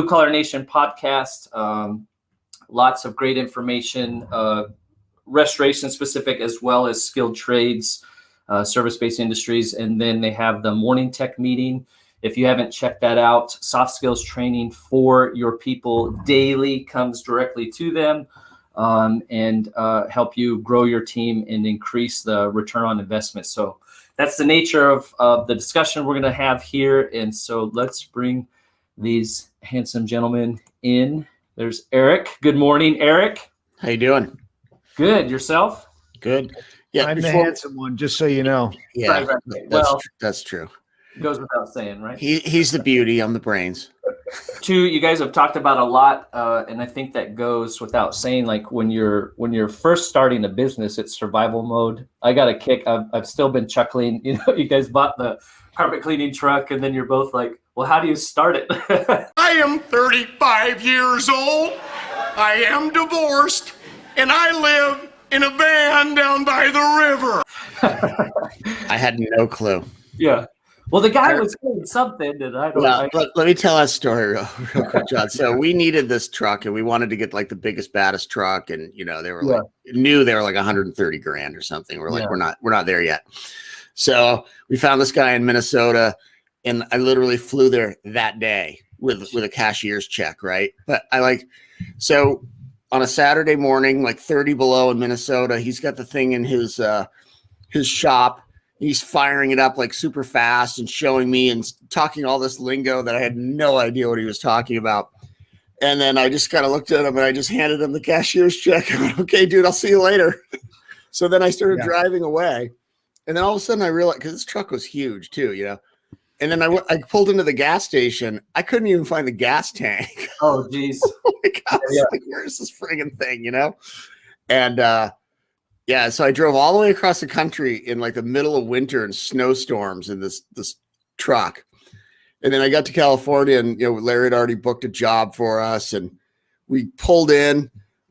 Blue Collar Nation podcast. Lots of great information, restoration specific as well as skilled trades, service-based industries. And then they have the morning tech meeting. If you haven't checked that out, soft skills training for your people daily comes directly to them and help you grow your team and increase the return on investment. So that's the nature of the discussion we're going to have here. And so let's bring these handsome gentlemen in. There's Eric. Good morning, Eric. How you doing? Good. Yourself? Good. Yeah, I'm the handsome one, just so you know. Yeah, Right. That's true. Goes without saying, right? He's the beauty. I'm the brains. Two, you guys have talked about a lot, and I think that goes without saying. Like when you're first starting a business, it's survival mode. I got a kick. I've still been chuckling. You know, you guys bought the carpet cleaning truck, and then you're both like, "Well, how do you start it?" I am 35 years old. I am divorced, and I live in a van down by the river. I had no clue. Yeah. Well, the guy was saying something, and I don't know. Let me tell that story real quick, John. So we needed this truck, and we wanted to get like the biggest, baddest truck, and you know they were like they were like 130 grand or something. We're like, we're not there yet. So we found this guy in Minnesota, and I literally flew there that day with a cashier's check, right? But so on a Saturday morning, like 30 below in Minnesota, he's got the thing in his shop. He's firing it up like super fast and showing me and talking all this lingo that I had no idea what he was talking about. And then I just kind of looked at him and I just handed him the cashier's check. I went, okay, dude, I'll see you later. So then I started driving away. And then all of a sudden I realized, because this truck was huge too, you know. And then I pulled into the gas station. I couldn't even find the gas tank. Oh, geez. Like, I was like, where's this friggin' thing, you know? And so I drove all the way across the country in like the middle of winter and snowstorms in this truck. And then I got to California and, you know, Larry had already booked a job for us and we pulled in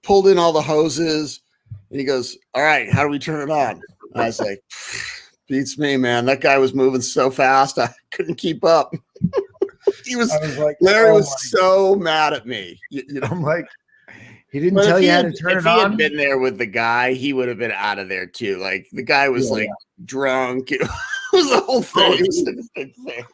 all the hoses and he goes, all right, how do we turn it on? I was like, beats me, man. That guy was moving so fast. I couldn't keep up. Larry was so mad at me. You know, I'm like, he didn't tell you how to turn it on. If he had been there with the guy, he would have been out of there too. Like the guy was drunk. It was the whole thing. It was a big thing.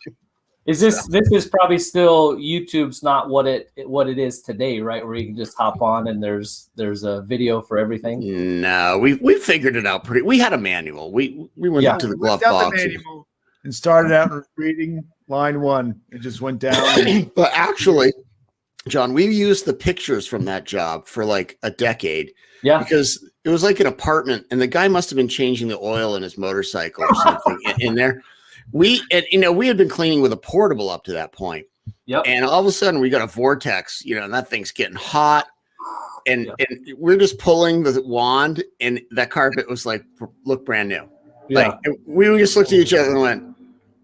Is this is probably still YouTube's not what it is today, right? Where you can just hop on and there's a video for everything. No, we figured it out we had a manual. We went up to the glove box and started out reading line 1. It just went down. But actually, John, we used the pictures from that job for like a decade. Yeah. Because it was like an apartment and the guy must have been changing the oil in his motorcycle or something in there. We had been cleaning with a portable up to that point. Yep. And all of a sudden we got a vortex, you know, and that thing's getting hot. And we're just pulling the wand and that carpet was like, look brand new. Yeah. Like we just looked at each other and went,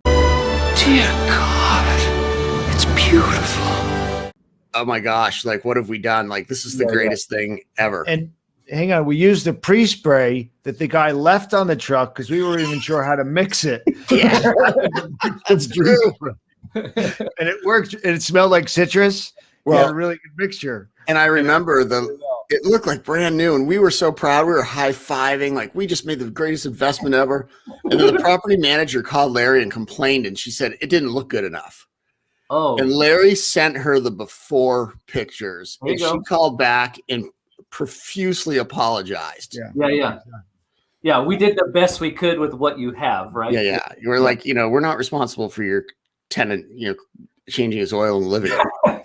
dear God, it's beautiful. Oh my gosh, like what have we done? Like this is the greatest thing ever. And hang on, we used the pre-spray that the guy left on the truck because we weren't even sure how to mix it. Yeah, that's true. And it worked. And it smelled like citrus. Well, we had a really good mixture. And I remember it looked like brand new, and we were so proud. We were high-fiving, like we just made the greatest investment ever. And then the property manager called Larry and complained, and she said it didn't look good enough. Oh. And Larry sent her the before pictures, and she called back and profusely apologized. Yeah, we did the best we could with what you have, right? Yeah. You were like, you know, we're not responsible for your tenant, you know, changing his oil in the living room.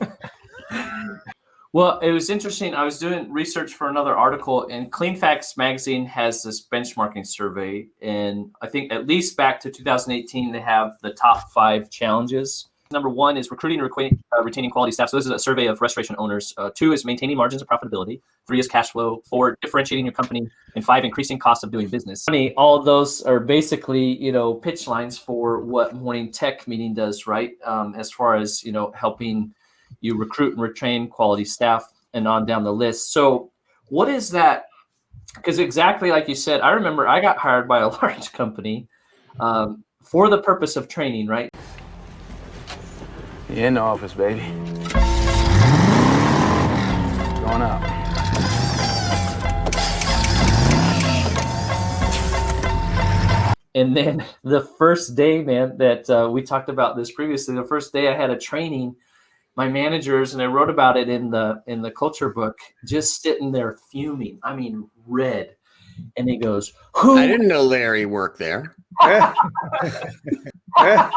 Well, it was interesting. I was doing research for another article, and Clean Facts magazine has this benchmarking survey, and I think at least back to 2018, they have the top 5 challenges. Number 1 is recruiting and retaining quality staff. So this is a survey of restoration owners. 2 is maintaining margins of profitability. 3 is cash flow. 4, differentiating your company. And 5, increasing cost of doing business. All of those are basically, you know, pitch lines for what Morning Tech Meeting does, right? As far as, you know, helping you recruit and retain quality staff and on down the list. So what is that? Because exactly like you said, I remember I got hired by a large company for the purpose of training, right? In the office, baby. And then the first day, man, that we talked about this previously, the first day I had a training, my managers, and I wrote about it in the culture book, just sitting there fuming. I mean, red. And he goes, "Who?" I didn't know Larry worked there. Yeah. I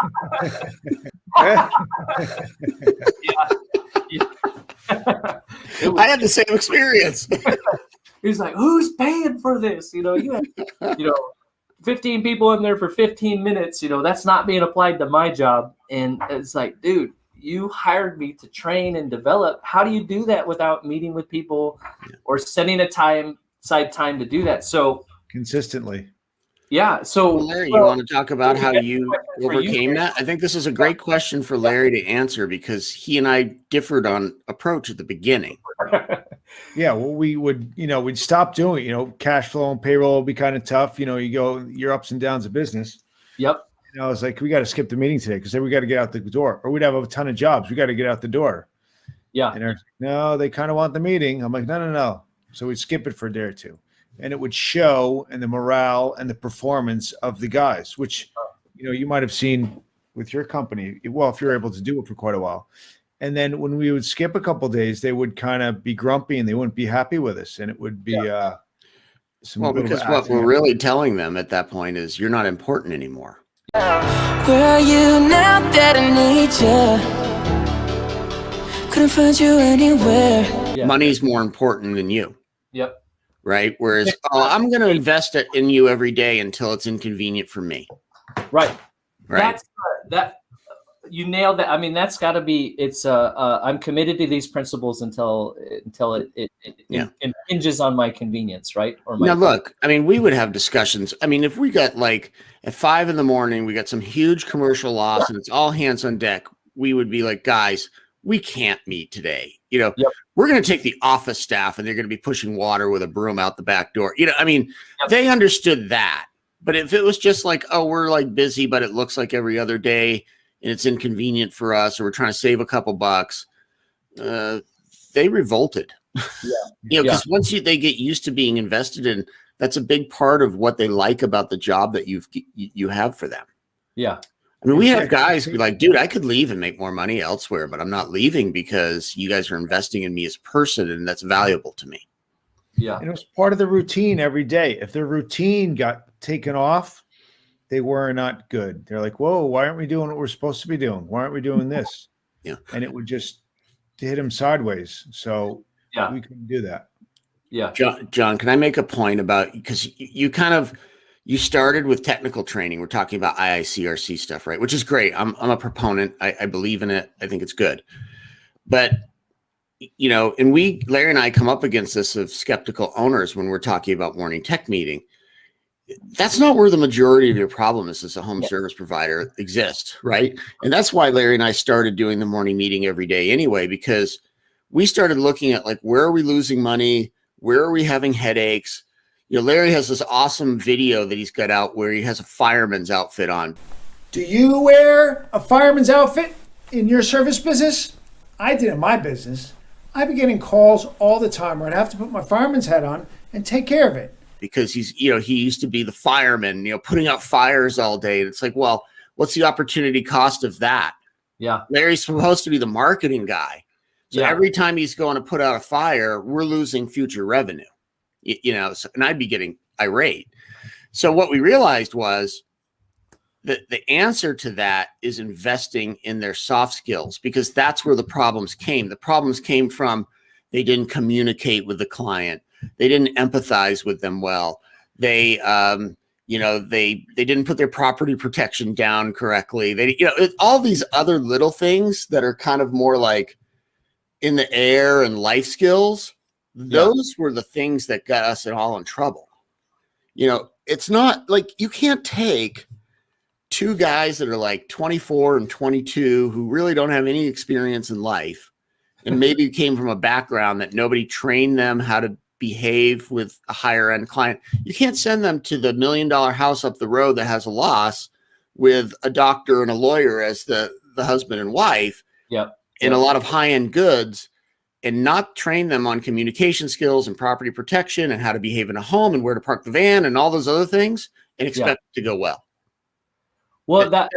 had the same experience. He's like, "Who's paying for this? You have, 15 people in there for 15 minutes. That's not being applied to my job." And it's like, dude, you hired me to train and develop. How do you do that without meeting with people or setting aside time to do that? So consistently. Yeah. So Larry, you want to talk about how you overcame that? I think this is a great question for Larry to answer because he and I differed on approach at the beginning. Yeah. Well, we'd stop doing it. Cash flow and payroll will be kind of tough. You go your ups and downs of business. Yep. I was like, we got to skip the meeting today because then we got to get out the door, or we'd have a ton of jobs. We got to get out the door. Yeah. And they're like, no, they kind of want the meeting. I'm like, no. So we'd skip it for a day or two. And it would show in the morale and the performance of the guys, which, you might have seen with your company. Well, if you're able to do it for quite a while. And then when we would skip a couple of days, they would kind of be grumpy and they wouldn't be happy with us. And it would be because what we're really telling them at that point is you're not important anymore. Where are you now that I need you? Couldn't find you anywhere. Yeah. Money's more important than you. Yep. Right. Whereas, I'm going to invest it in you every day until it's inconvenient for me. Right. Right. That you nailed that. I mean, that's got to be. It's. I'm committed to these principles until it impinges on my convenience, right? Or my. Now, look. I mean, we would have discussions. I mean, if we got like at 5 a.m, we got some huge commercial loss and it's all hands on deck, we would be like, guys, we can't meet today. Yep. We're going to take the office staff and they're going to be pushing water with a broom out the back door. They understood that. But if it was just like, oh, we're like busy, but it looks like every other day and it's inconvenient for us, or we're trying to save a couple bucks, they revolted. Yeah. Because once they get used to being invested in, that's a big part of what they like about the job that you have for them. Yeah. I mean, we have guys be like, dude, I could leave and make more money elsewhere, but I'm not leaving because you guys are investing in me as a person, and that's valuable to me. Yeah. And it was part of the routine every day. If their routine got taken off, they were not good. They're like, whoa, why aren't we doing what we're supposed to be doing? Why aren't we doing this? Yeah. And it would just hit them sideways. So we couldn't do that. Yeah. John, can I make a point about, because you started with technical training. We're talking about IICRC stuff, right? Which is great. I'm a proponent. I believe in it. I think it's good. But, and Larry and I come up against this of skeptical owners when we're talking about morning tech meeting. That's not where the majority of your problem is as a home service provider exists, right? And that's why Larry and I started doing the morning meeting every day anyway, because we started looking at like, where are we losing money? Where are we having headaches? Larry has this awesome video that he's got out where he has a fireman's outfit on. Do you wear a fireman's outfit in your service business? I did in my business. I'd be getting calls all the time where I'd have to put my fireman's hat on and take care of it. Because he used to be the fireman, putting out fires all day. And it's like, well, what's the opportunity cost of that? Yeah. Larry's supposed to be the marketing guy. So every time he's going to put out a fire, we're losing future revenue. And I'd be getting irate. So what we realized was that the answer to that is investing in their soft skills, because that's where the problems came. The problems came from they didn't communicate with the client. They didn't empathize with them well. They didn't put their property protection down correctly. All these other little things that are kind of more like in the air and life skills. Those were the things that got us all in trouble. It's not like you can't take two guys that are like 24 and 22 who really don't have any experience in life and maybe came from a background that nobody trained them how to behave with a higher end client. You can't send them to the $1 million house up the road that has a loss with a doctor and a lawyer as the husband and wife and a lot of high end goods, and not train them on communication skills and property protection and how to behave in a home and where to park the van and all those other things and expect it to go well. Well,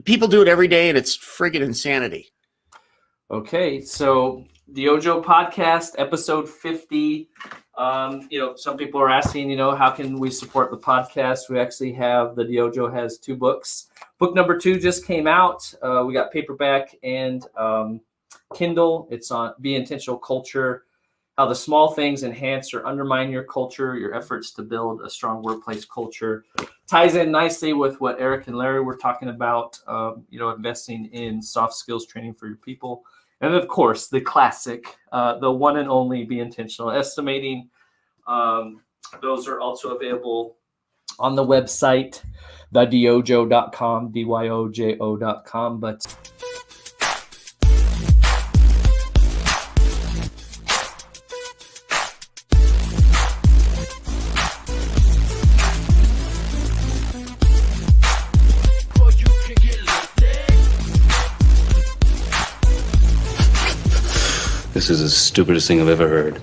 people do it every day, and it's friggin' insanity. Okay, so the DYOJO podcast, episode 50. Some people are asking, how can we support the podcast? We actually have the DYOJO has 2 books. Book number 2 just came out. We got paperback and Kindle. It's on Be Intentional Culture, how the small things enhance or undermine your culture, your efforts to build a strong workplace culture. Ties in nicely with what Eric and Larry were talking about, investing in soft skills training for your people. And of course, the classic, the one and only Be Intentional Estimating. Those are also available on the website, thedyojo.com, DYOJO.com. But This is the stupidest thing I've ever heard.